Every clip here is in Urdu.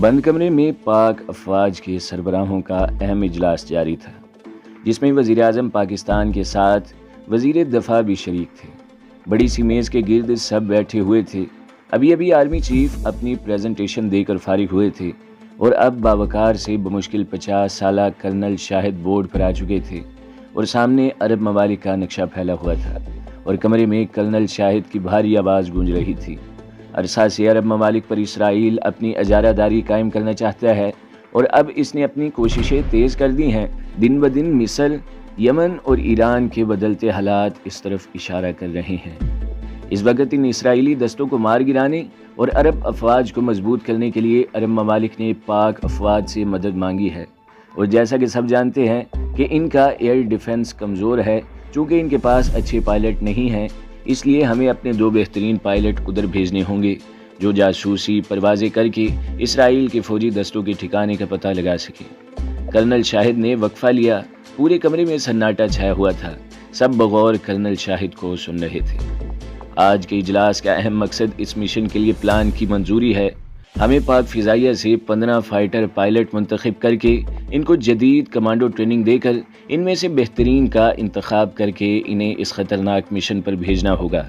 بند کمرے میں پاک افواج کے سربراہوں کا اہم اجلاس جاری تھا، جس میں وزیر اعظم پاکستان کے ساتھ وزیر دفاع بھی شریک تھے۔ بڑی سی میز کے گرد سب بیٹھے ہوئے تھے۔ ابھی آرمی چیف اپنی پریزنٹیشن دے کر فارغ ہوئے تھے اور اب باوقار سے بمشکل 50 سالہ کرنل شاہد بورڈ پر آ چکے تھے اور سامنے عرب ممالک کا نقشہ پھیلا ہوا تھا اور کمرے میں کرنل شاہد کی بھاری آواز گونج رہی تھی۔ عرصہ سے عرب ممالک پر اسرائیل اپنی اجارہ داری قائم کرنا چاہتا ہے اور اب اس نے اپنی کوششیں تیز کر دی ہیں۔ دن بدن مصر، یمن اور ایران کے بدلتے حالات اس طرف اشارہ کر رہے ہیں۔ اس وقت ان اسرائیلی دستوں کو مار گرانے اور عرب افواج کو مضبوط کرنے کے لیے عرب ممالک نے پاک افواج سے مدد مانگی ہے، اور جیسا کہ سب جانتے ہیں کہ ان کا ایئر ڈیفنس کمزور ہے۔ چونکہ ان کے پاس اچھے پائلٹ نہیں ہیں، اس لیے ہمیں اپنے 2 بہترین پائلٹ ادھر بھیجنے ہوں گے جو جاسوسی پروازیں کر کے اسرائیل کے فوجی دستوں کے ٹھکانے کا پتہ لگا سکے۔ کرنل شاہد نے وقفہ لیا۔ پورے کمرے میں سناٹا چھایا ہوا تھا۔ سب بغور کرنل شاہد کو سن رہے تھے۔ آج کے اجلاس کا اہم مقصد اس مشن کے لیے پلان کی منظوری ہے۔ ہمیں پاک فضائیہ سے 15 فائٹر پائلٹ منتخب کر کے ان کو جدید کمانڈو ٹریننگ دے کر ان میں سے بہترین کا انتخاب کر کے انہیں اس خطرناک مشن پر بھیجنا ہوگا۔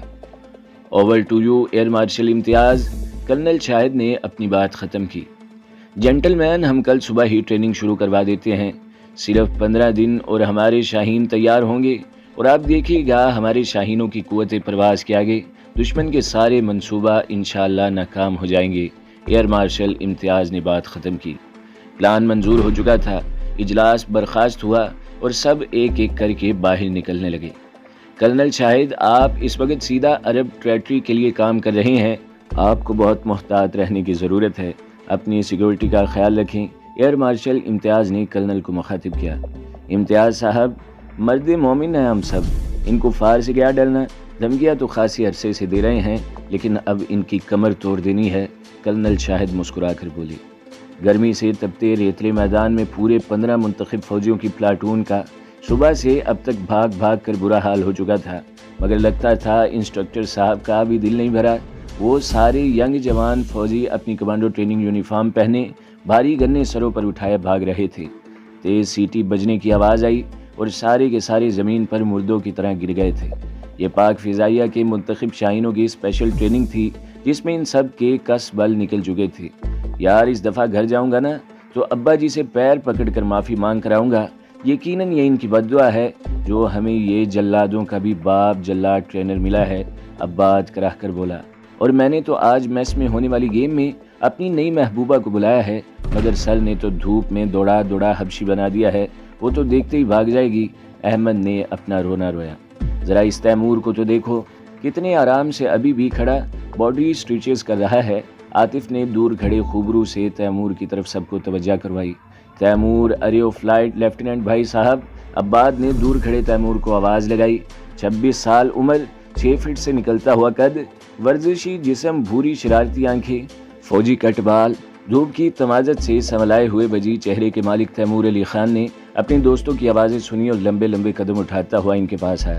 Over to you air marshal Imtiaz. Colonel Shahid نے اپنی بات ختم کی۔ جنٹل مین، ہم کل صبح ہی ٹریننگ شروع کروا دیتے ہیں۔ صرف 15 دن اور ہمارے شاہین تیار ہوں گے اور آپ دیکھیے گا ہمارے شاہینوں کی قوت پرواز کے آگے دشمن کے سارے منصوبہ انشاءاللہ ناکام ہو جائیں گے۔ ایئر مارشل امتیاز نے بات ختم کی۔ پلان منظور ہو چکا تھا۔ اجلاس برخاست ہوا اور سب ایک ایک کر کے باہر نکلنے لگے۔ کرنل شاہد، آپ اس وقت سیدھا عرب ٹریٹری کے لیے کام کر رہے ہیں۔ آپ کو بہت محتاط رہنے کی ضرورت ہے۔ اپنی سیکیورٹی کا خیال رکھیں۔ ایئر مارشل امتیاز نے کرنل کو مخاطب کیا۔ امتیاز صاحب، مرد مومن ہیں ہم سب، ان کو فار سے کیا ڈرنا؟ دھمکیاں تو خاصی عرصے سے دے رہے ہیں، لیکن اب ان کی کمر توڑ دینی ہے۔ کرنل شاہد مسکرا کر بولی۔ گرمی سے تپتے ریتلے میدان میں پورے 15 منتخب فوجیوں کی پلاٹون کا صبح سے اب تک بھاگ بھاگ کر برا حال ہو چکا تھا، مگر لگتا تھا انسٹرکٹر صاحب کا بھی دل نہیں بھرا۔ وہ سارے ینگ جوان فوجی اپنی کمانڈو ٹریننگ یونیفارم پہنے بھاری گنے سروں پر اٹھائے بھاگ رہے تھے۔ تیز سیٹی بجنے کی آواز آئی اور سارے کے سارے زمین پر مردوں کی طرح گر گئے تھے۔ یہ پاک فضائیہ کے منتخب شاہینوں کی اسپیشل ٹریننگ تھی، جس میں ان سب کے کس بل نکل چکے تھے۔ یار، اس دفعہ گھر جاؤں گا نا تو ابا جی سے پیر پکڑ کر معافی مانگ کر آؤں گا۔ یقیناً یہ ان کی بددعا ہے جو ہمیں یہ جلادوں کا بھی باپ جلاد ٹرینر ملا ہے۔ عباد کراہ کر بولا۔ اور میں نے تو آج میس میں ہونے والی گیم میں اپنی نئی محبوبہ کو بلایا ہے، مگر سر نے تو دھوپ میں دوڑا دوڑا حبشی بنا دیا ہے، وہ تو دیکھتے ہی بھاگ جائے گی۔ احمد نے اپنا رونا رویا۔ ذرا اس تیمور کو تو دیکھو، کتنے آرام سے ابھی بھی کھڑا باڈی اسٹریچز کر رہا ہے۔ عاطف نے دور کھڑے خوبرو سے تیمور کی طرف سب کو توجہ کروائی۔ تیمور، ارے او فلائٹ لیفٹیننٹ بھائی صاحب۔ عباد نے دور کھڑے تیمور کو آواز لگائی۔ 26 سال عمر، 6 فٹ سے نکلتا ہوا قد، ورزشی جسم، بھوری شرارتی آنکھیں، فوجی کٹ بال، دھوپ کی تمازت سے سنبھلائے ہوئے وجی چہرے کے مالک تیمور علی خان نے اپنے دوستوں کی آوازیں سنی اور لمبے لمبے قدم اٹھاتا ہوا ان کے پاس آیا۔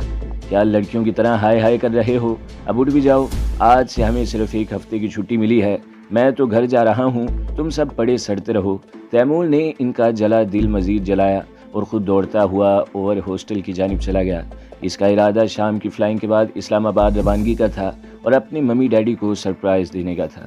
کیا لڑکیوں کی طرح ہائے ہائے کر رہے ہو؟ اب اٹھ بھی جاؤ، آج سے ہمیں صرف 1 ہفتے کی چھٹی ملی ہے۔ میں تو گھر جا رہا ہوں، تم سب پڑے سڑتے رہو۔ تیمور نے ان کا جلا دل مزید جلایا اور خود دوڑتا ہوا اوور ہاسٹل کی جانب چلا گیا۔ اس کا ارادہ شام کی فلائنگ کے بعد اسلام آباد روانگی کا تھا اور اپنے ممی ڈیڈی کو سرپرائز دینے کا تھا۔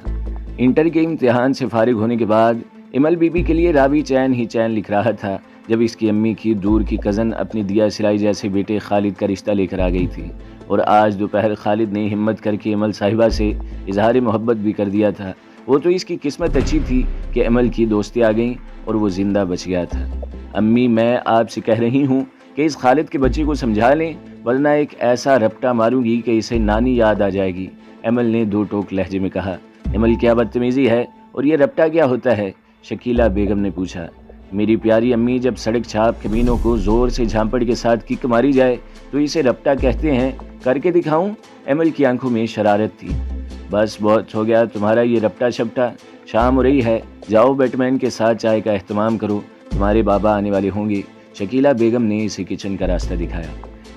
انٹر کے امتحان سے فارغ ہونے کے بعد امل بی بی کے لیے راوی چین ہی چین لکھ رہا تھا جب اس کی امی کی دور کی کزن اپنی دیا سلائی جیسے بیٹے خالد کا رشتہ لے کر آ گئی تھی، اور آج دوپہر خالد نے ہمت کر کے امل صاحبہ سے اظہار محبت بھی کر دیا تھا۔ وہ تو اس کی قسمت اچھی تھی کہ امل کی دوستی آ گئیں اور وہ زندہ بچ گیا تھا۔ امی، میں آپ سے کہہ رہی ہوں کہ اس خالد کے بچے کو سمجھا لیں، ورنہ ایک ایسا رپٹا ماروں گی کہ اسے نانی یاد آ جائے گی۔ امل نے 2 ٹوک لہجے میں کہا۔ امل، کیا بدتمیزی ہے، اور یہ رپٹا کیا ہوتا ہے؟ شکیلہ بیگم نے پوچھا۔ میری پیاری امی، جب سڑک چھاپ کمینوں کو زور سے جھانپڑ کے ساتھ کک ماری جائے تو اسے رپٹا کہتے ہیں۔ کر کے دکھاؤں؟ امل کی آنکھوں میں شرارت تھی۔ بس بہت ہو گیا تمہارا یہ رپٹا شپٹا، شام ہو رہی ہے، جاؤ بیٹ مین کے ساتھ چائے کا اہتمام کرو، تمہارے بابا آنے والے ہوں گے۔ شکیلہ بیگم نے اسے کچن کا راستہ دکھایا۔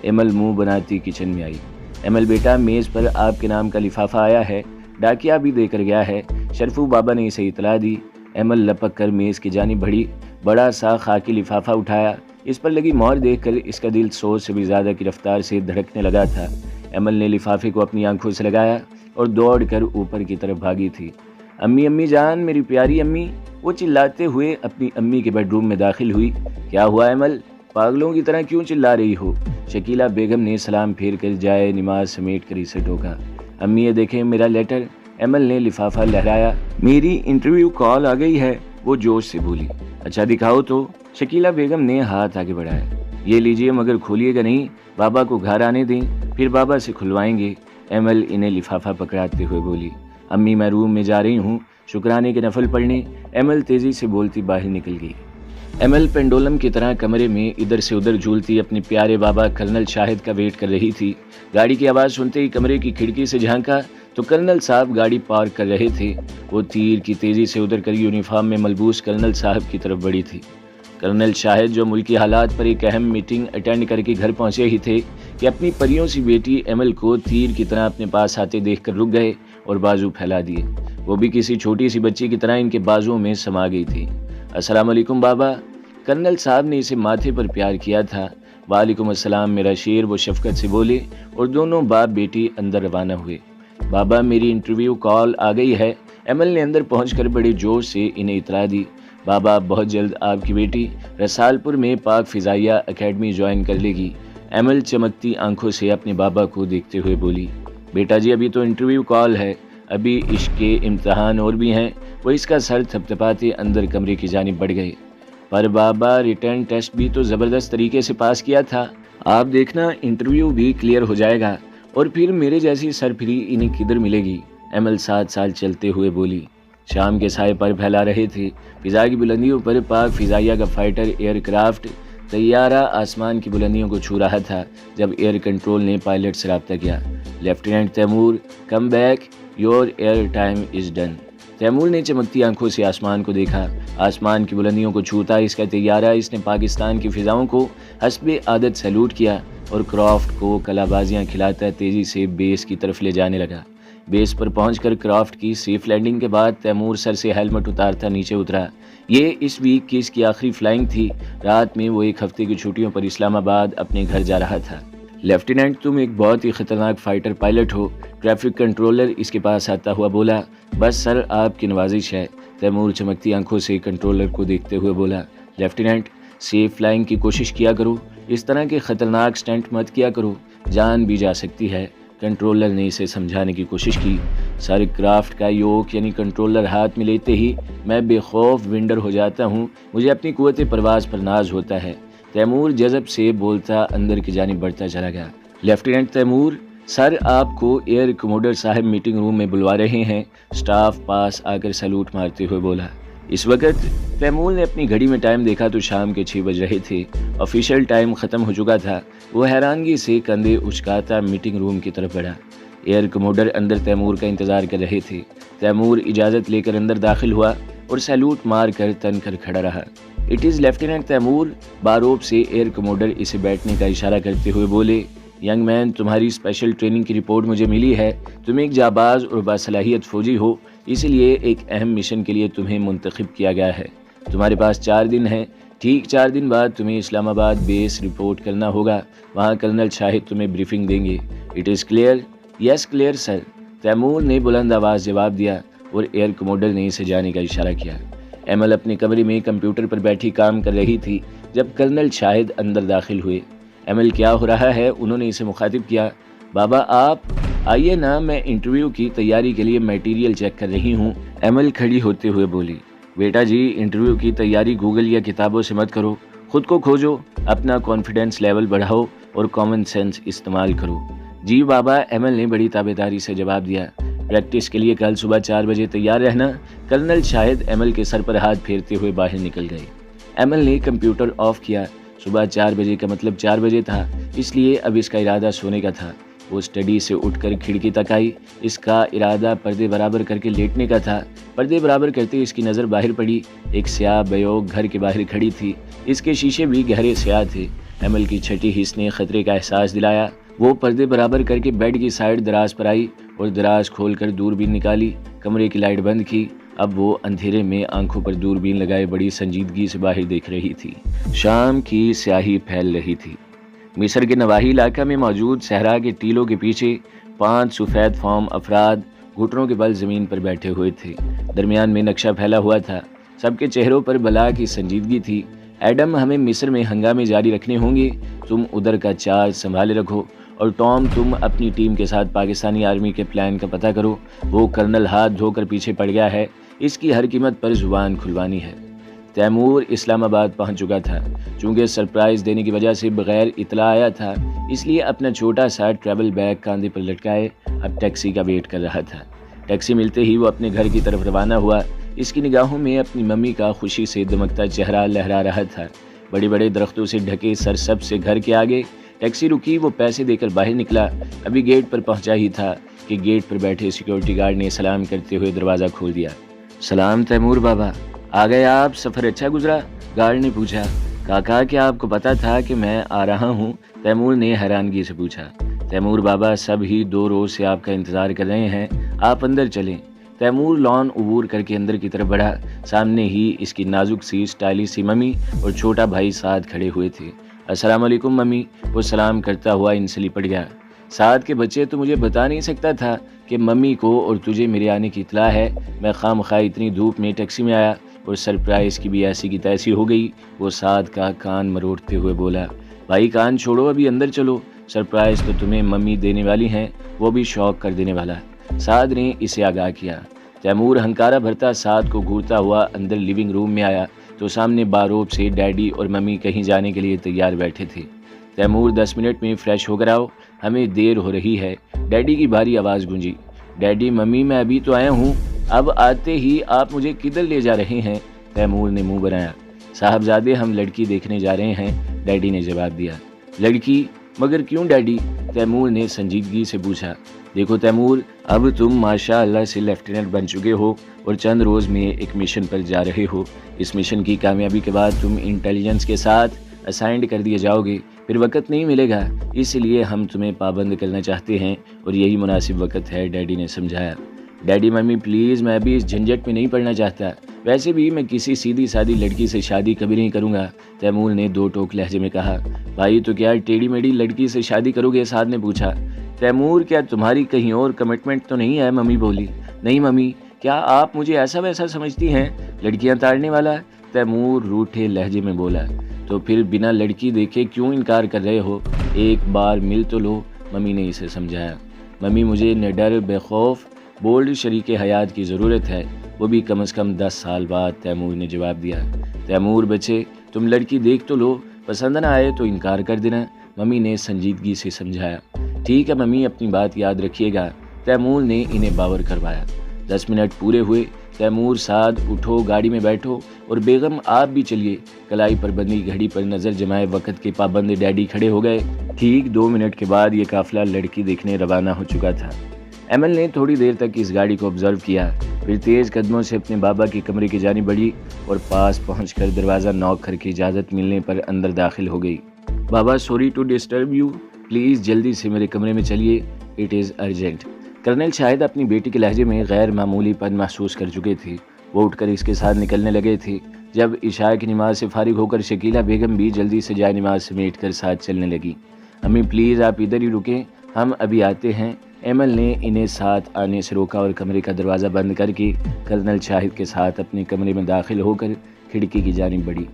امل منہ بناتی کچن میں آئی۔ امل بیٹا، میز پر آپ کے نام کا لفافہ آیا ہے، ڈاکیا بھی دے کر گیا ہے۔ شرفو بابا نے اسے اطلاع دی۔ ایمل لپک کر میز کی جانب بڑھی، بڑا سا خاکی لفافہ اٹھایا۔ اس پر لگی مہر دیکھ کر اس کا دل سوچ سے بھی زیادہ کی رفتار سے دھڑکنے لگا تھا۔ ایمل نے لفافے کو اپنی آنکھوں سے لگایا اور دوڑ کر اوپر کی طرف بھاگی تھی۔ امی، امی جان، میری پیاری امی، وہ چلاتے ہوئے اپنی امی کے بیڈ روم میں داخل ہوئی۔ کیا ہوا ایمل؟ پاگلوں کی طرح کیوں چلا رہی ہو؟ شکیلہ بیگم نے سلام پھیر کر جائے نماز سمیٹ کر اسے ٹوکا۔ امی یہ دیکھیں میرا لیٹر۔ ایمل نے لفافہ لہرایا۔ میری انٹرویو کال آ گئی ہے، وہ جوش سے بولی۔ اچھا دکھاؤ تو۔ شکیلہ بیگم نے ہاتھ آگے بڑھایا۔ یہ لیجئے، مگر کھولیے گا نہیں، بابا کو گھر آنے دیں، پھر بابا سے کھلوائیں گے۔ ایمل انہیں لفافہ پکڑاتے ہوئے بولی۔ امی میں روم میں جا رہی ہوں شکرانے کے نفل پڑھنے۔ ایمل تیزی سے بولتی باہر نکل گئی۔ ایمل پینڈولم کی طرح کمرے میں ادھر سے ادھر جھولتی اپنے پیارے بابا کرنل شاہد کا ویٹ کر رہی تھی۔ گاڑی کی آواز سنتے ہی کمرے کی کھڑکی سے جھانکا تو کرنل صاحب گاڑی پارک کر رہے تھے۔ وہ تیر کی تیزی سے ادھر کر یونیفارم میں ملبوس کرنل صاحب کی طرف بڑھی تھی۔ کرنل شاہد جو ملکی حالات پر ایک اہم میٹنگ اٹینڈ کر کے گھر پہنچے ہی تھے کہ اپنی پریوں سی بیٹی ایمل کو تیر کی طرح اپنے پاس آتے دیکھ کر رک گئے اور بازو پھیلا دیے۔ وہ بھی کسی چھوٹی سی بچی کی طرح ان کے بازوؤں میں سما گئی تھی۔ السلام علیکم بابا۔ کرنل صاحب نے اسے ماتھے پر پیار کیا تھا۔ وعلیکم السلام میرا شیر، وہ شفقت سے بولے اور دونوں باپ بیٹی اندر روانہ ہوئے۔ بابا میری انٹرویو کال آ گئی ہے، ایمل نے اندر پہنچ کر بڑے جوش سے انہیں اطلاع دی۔ بابا بہت جلد آپ کی بیٹی رسالپور میں پاک فضائیہ اکیڈمی جوائن کر لے گی۔ ایمل چمکتی آنکھوں سے اپنے بابا کو دیکھتے ہوئے بولی۔ بیٹا جی ابھی تو انٹرویو کال ہے، ابھی عشق کے امتحان اور بھی ہیں۔ وہ اس کا سر تھپتھپاتے اندر کمرے کی جانب بڑھ گئے۔ پر بابا ریٹرن ٹیسٹ بھی تو زبردست طریقے سے پاس کیا تھا، آپ دیکھنا انٹرویو بھی کلیئر ہو جائے گا، اور پھر میرے جیسی سرفری انہیں کدھر ملے گی؟ ایمل 7 سال چلتے ہوئے بولی۔ شام کے سائے پر پھیلا رہے تھے۔ فضا کی بلندیوں پر پاک فضائیہ کا فائٹر ایئر کرافٹ طیارہ آسمان کی بلندیوں کو چھو رہا تھا جب ایئر کنٹرول نے پائلٹ سے رابطہ کیا۔ Lieutenant Taimur, come back, your air time is done. Taimur نے چمکتی آنکھوں سے آسمان کو دیکھا۔ آسمان کی بلندیوں کو چھوتا اس کا طیارہ اس نے پاکستان کی فضاؤں کو حسب عادت سیلوٹ کیا اور کرافٹ کو کلابازیاں کھلاتا تیزی سے بیس کی طرف لے جانے لگا۔ بیس پر پہنچ کر کرافٹ کی سیف لینڈنگ کے بعد تیمور سر سے ہیلمٹ اتارتا نیچے اترا۔ یہ اس ویک کی اس کی آخری فلائنگ تھی۔ رات میں وہ 1 ہفتے کی چھٹیوں پر اسلام آباد اپنے گھر جا رہا تھا۔ لیفٹیننٹ تم ایک بہت ہی خطرناک فائٹر پائلٹ ہو، ٹریفک کنٹرولر اس کے پاس آتا ہوا بولا۔ بس سر آپ کی نوازش ہے، تیمور چمکتی آنکھوں سے کنٹرولر کو دیکھتے ہوئے بولا۔ لیفٹیننٹ سیف فلائنگ کی کوشش کیا کرو، اس طرح کے خطرناک سٹنٹ مت کیا کرو، جان بھی جا سکتی ہے۔ کنٹرولر نے اسے سمجھانے کی کوشش کی۔ سر کرافٹ کا یوک یعنی کنٹرولر ہاتھ میں لیتے ہی میں بے خوف ونڈر ہو جاتا ہوں، مجھے اپنی قوت پرواز پر ناز ہوتا ہے۔ تیمور جذب سے بولتا اندر کی جانب بڑھتا چلا گیا۔ لیفٹیننٹ تیمور، سر آپ کو ایئر کموڈر صاحب میٹنگ روم میں بلوا رہے ہیں، سٹاف پاس آ کر سلوٹ مارتے ہوئے بولا۔ اس وقت تیمور نے اپنی گھڑی میں ٹائم دیکھا تو شام کے 6 بج رہے تھے، آفیشیل ٹائم ختم ہو چکا تھا۔ وہ حیرانگی سے کندھے اچکاتا میٹنگ روم کی طرف بڑھا۔ ایئر کموڈر اندر تیمور کا انتظار کر رہے تھے۔ تیمور اجازت لے کر اندر داخل ہوا اور سیلوٹ مار کر تن کر کھڑا رہا۔ اٹ از لیفٹیننٹ تیمور، باروب سے ایئر کموڈر اسے بیٹھنے کا اشارہ کرتے ہوئے بولے۔ ینگ مین، تمہاری اسپیشل ٹریننگ کی رپورٹ مجھے ملی ہے، تم ایک جانباز اور باصلاحیت فوجی ہو، اس لیے ایک اہم مشن کے لیے تمہیں منتخب کیا گیا ہے۔ تمہارے پاس 4 دن ہیں، ٹھیک 4 دن بعد تمہیں اسلام آباد بیس رپورٹ کرنا ہوگا، وہاں کرنل شاہد تمہیں بریفنگ دیں گے۔ It is clear? Yes clear sir, Taimur نے بلند آواز جواب دیا اور ایئر کموڈر نے اسے جانے کا اشارہ کیا۔ ایمل اپنے کمرے میں کمپیوٹر پر بیٹھی کام کر رہی تھی جب کرنل شاہد اندر داخل ہوئے۔ ایمل کیا ہو رہا ہے؟ انہوں نے اسے مخاطب کیا۔ بابا آپ آئیے نا، میں انٹرویو کی تیاری کے لیے میٹیریل چیک کر رہی ہوں، ایمل کھڑی ہوتے ہوئے بولی۔ بیٹا جی انٹرویو کی تیاری گوگل یا کتابوں سے مت کرو، خود کو کھوجو، اپنا کانفیڈنس لیول بڑھاؤ اور کامن سینس استعمال کرو۔ جی بابا، ایمل نے بڑی تابعداری سے جواب دیا۔ پریکٹس کے لیے کل صبح 4 بجے تیار رہنا۔ کرنل شاہد ایمل کے سر پر ہاتھ پھیرتے ہوئے باہر نکل گئے۔ ایمل نے کمپیوٹر آف کیا۔ صبح 4 بجے کا مطلب 4 بجے تھا، اس لیے اب اس کا ارادہ سونے کا تھا۔ وہ اسٹڈی سے اٹھ کر کھڑکی تک آئی۔ اس کا ارادہ پردے برابر کر کے لیٹنے کا تھا۔ پردے برابر کرتے اس کی نظر باہر پڑی۔ ایک سیاہ بیوگ گھر کے باہر کھڑی تھی، اس کے شیشے بھی گہرے سیاہ تھے۔ ایمل کی چھٹی حس نے خطرے کا احساس دلایا۔ وہ پردے برابر کر کے بیڈ کی سائڈ دراز پر آئی اور دراز کھول کر دوربین نکالی، کمرے کی لائٹ بند کی۔ اب وہ اندھیرے میں آنکھوں پر دوربین لگائے بڑی سنجیدگی سے باہر دیکھ رہی تھی۔ شام کی سیاہی پھیل رہی تھی۔ مصر کے نواحی علاقہ میں موجود صحرا کے ٹیلوں کے پیچھے 5 سفید فام افراد گھٹنوں کے بل زمین پر بیٹھے ہوئے تھے۔ درمیان میں نقشہ پھیلا ہوا تھا۔ سب کے چہروں پر بلا کی سنجیدگی تھی۔ ایڈم، ہمیں مصر میں ہنگامے جاری رکھنے ہوں گے، تم ادھر کا چارج سنبھالے رکھو، اور ٹام تم اپنی ٹیم کے ساتھ پاکستانی آرمی کے پلان کا پتہ کرو۔ وہ کرنل ہاتھ دھو کر پیچھے پڑ گیا ہے، اس کی ہر قیمت پر زبان کھلوانی ہے۔ تیمور اسلام آباد پہنچ چکا تھا۔ چونکہ سرپرائز دینے کی وجہ سے بغیر اطلاع آیا تھا، اس لیے اپنا چھوٹا سا ٹریول بیگ کاندھے پر لٹکائے اب ٹیکسی کا ویٹ کر رہا تھا۔ ٹیکسی ملتے ہی وہ اپنے گھر کی طرف روانہ ہوا۔ اس کی نگاہوں میں اپنی ممی کا خوشی سے دمکتا چہرہ لہرا رہا تھا۔ بڑے بڑے درختوں سے ڈھکے سرسبز سے گھر کے آگے ٹیکسی رکی۔ وہ پیسے دے کر باہر نکلا، ابھی گیٹ پر پہنچا ہی تھا کہ گیٹ پر بیٹھے سیکیورٹی گارڈ نے سلام کرتے ہوئے دروازہ کھول دیا۔ سلام تیمور بابا، آ گئے آپ؟ سفر اچھا گزرا؟ گارڈ نے پوچھا۔ کاکا، کیا آپ کو پتا تھا کہ میں آ رہا ہوں؟ تیمور نے حیرانگی سے پوچھا۔ تیمور بابا، سب ہی 2 روز سے آپ کا انتظار کر رہے ہیں، آپ اندر چلیں۔ تیمور لان عبور کر کے اندر کی طرف بڑھا۔ سامنے ہی اس کی نازک سی سٹائلش سی ممی اور چھوٹا بھائی ساتھ کھڑے ہوئے تھے۔ السلام علیکم ممی، وہ سلام کرتا ہوا ان سے لپٹ گیا۔ ساتھ کے بچے، تو مجھے بتا نہیں سکتا تھا کہ ممی کو اور تجھے میرے آنے کی اطلاع ہے؟ میں خواہ اتنی دھوپ میں ٹیکسی میں آیا اور سرپرائز کی بھی ایسی کی تیسی ہو گئی۔ وہ ساتھ کا کان مروڑتے ہوئے بولا۔ بھائی کان چھوڑو، ابھی اندر چلو، سرپرائز تو تمہیں ممی دینے والی ہیں، وہ بھی شوق کر دینے والا۔ سعد نے اسے آگاہ کیا۔ تیمور ہنکارا بھرتا سعد کو گھورتا ہوا اندر لیونگ روم میں آیا تو سامنے باروب سے ڈیڈی اور ممی کہیں جانے کے لیے تیار بیٹھے تھے۔ تیمور، 10 منٹ میں فریش ہو کر آؤ، ہمیں دیر ہو رہی ہے، ڈیڈی کی بھاری آواز گونجی۔ ڈیڈی، ممی میں ابھی تو آیا ہوں، اب آتے ہی آپ مجھے کدھر لے جا رہے ہیں؟ تیمور نے منہ بنایا۔ صاحبزادے، ہم لڑکی دیکھنے جا رہے ہیں، ڈیڈی نے جواب دیا۔ لڑکی؟ مگر کیوں ڈیڈی؟ تیمور نے سنجیدگی سے پوچھا۔ دیکھو تیمور، اب تم ماشاء اللہ سے لیفٹیننٹ بن چکے ہو اور چند روز میں ایک مشن پر جا رہے ہو۔ اس مشن کی کامیابی کے بعد تم انٹیلیجنس کے ساتھ اسائنڈ کر دیے جاؤ گے، پھر وقت نہیں ملے گا، اس لیے ہم تمہیں پابند کرنا چاہتے ہیں اور یہی مناسب وقت ہے، ڈیڈی نے سمجھایا۔ ڈیڈی، ممی پلیز، میں ابھی اس جھنجٹ میں نہیں پڑنا چاہتا، ویسے بھی میں کسی سیدھی سادی لڑکی سے شادی کبھی نہیں کروں گا، تیمور نے 2 ٹوک لہجے میں کہا۔ بھائی، تو کیا ٹیڑھی میڑھی لڑکی سے شادی کرو گے؟ سعد نے پوچھا۔ تیمور، کیا تمہاری کہیں اور کمٹمنٹ تو نہیں ہے؟ ممی بولی۔ نہیں ممی، کیا آپ مجھے ایسا ویسا سمجھتی ہیں، لڑکیاں تاڑنے والا؟ تیمور روٹھے لہجے میں بولا۔ تو پھر بنا لڑکی دیکھے کیوں انکار کر رہے ہو؟ ایک بار مل تو لو، ممی نے اسے سمجھایا۔ ممی، مجھے نڈر بے خوف بولڈ شریک حیات کی ضرورت ہے، وہ بھی کم از کم 10 سال بعد، تیمور نے جواب دیا۔ تیمور بچے، تم لڑکی دیکھ تو لو، پسند نہ آئے تو انکار کر دینا، ممی نے سنجیدگی سے سمجھایا۔ ٹھیک ہے ممی، اپنی بات یاد رکھیے گا، تیمور نے انہیں باور کروایا۔ 10 منٹ پورے ہوئے۔ تیمور، سعد اٹھو، گاڑی میں بیٹھو، اور بیگم آپ بھی چلیے۔ کلائی پر بندی گھڑی پر نظر جمائے وقت کے پابند ڈیڈی کھڑے ہو گئے۔ ٹھیک 2 منٹ کے بعد یہ قافلہ لڑکی دیکھنے روانہ ہو چکا تھا۔ ایمل نے تھوڑی دیر تک اس گاڑی کو آبزرو کیا، پھر تیز قدموں سے اپنے بابا کے کمرے کی جانب بڑھی اور پاس پہنچ کر دروازہ نوک کر کے اجازت ملنے پر اندر داخل ہو گئی۔ بابا، sorry to disturb you, please جلدی سے میرے کمرے میں چلیے، it is urgent. Colonel Shahid اپنی بیٹی کے لہجے میں غیر معمولی پن محسوس کر چکے تھے۔ وہ اٹھ کر اس کے ساتھ نکلنے لگے تھے۔ جب عشاء کی نماز سے فارغ ہو کر شکیلہ بیگم بھی جلدی سے جائے نماز سمیٹ کر ساتھ چلنے لگی۔ امی پلیز آپ ادھر ہی رکیں، ہم ابھی آتے ہیں۔ ایمل نے انہیں ساتھ آنے سے روکا اور کمرے کا دروازہ بند کر کے کرنل شاہد کے ساتھ اپنے کمرے میں داخل ہو کر کھڑکی کی جانب بڑھی۔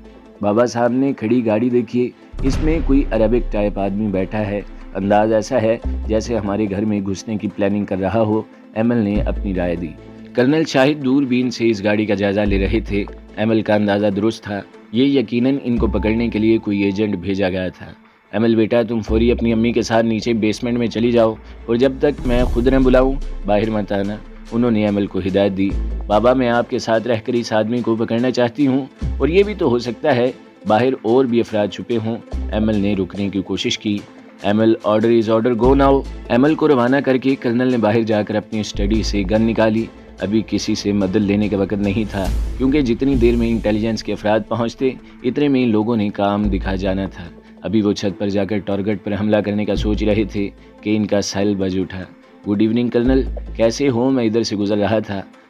بابا صاحب نے کھڑی گاڑی دیکھیے، اس میں کوئی عربک ٹائپ آدمی بیٹھا ہے، انداز ایسا ہے جیسے ہمارے گھر میں گھسنے کی پلاننگ کر رہا ہو، ایمل نے اپنی رائے دی۔ کرنل شاہد دوربین سے اس گاڑی کا جائزہ لے رہے تھے۔ ایمل کا اندازہ درست تھا، یہ یقیناً ان کو پکڑنے کے لیے کوئی ایجنٹ بھیجا گیا تھا۔ ایمل بیٹا، تم فوری اپنی امی کے ساتھ نیچے بیسمنٹ میں چلی جاؤ اور جب تک میں خود نہ بلاؤں باہر مت آنا، انہوں نے ایمل کو ہدایت دی۔ بابا، میں آپ کے ساتھ رہ کر اس آدمی کو پکڑنا چاہتی ہوں، اور یہ بھی تو ہو سکتا ہے باہر اور بھی افراد چھپے ہوں۔ ایمل نے رکنے کی کوشش کی۔ Emal, order is order, go now. Emal کو روانہ کر کے کرنل نے باہر جا کر اپنی اسٹڈی سے گن نکالی۔ ابھی کسی سے مدد لینے کا وقت نہیں تھا، کیونکہ جتنی دیر میں انٹیلیجنس کے افراد پہنچتے اتنے میں لوگوں نے کام دکھا جانا تھا۔ ابھی وہ چھت پر جا کر ٹارگٹ پر حملہ کرنے کا سوچ رہے تھے کہ ان کا سیل بج اٹھا۔ گڈ ایوننگ کرنل، کیسے ہو؟ میں ادھر سے گزر رہا تھا۔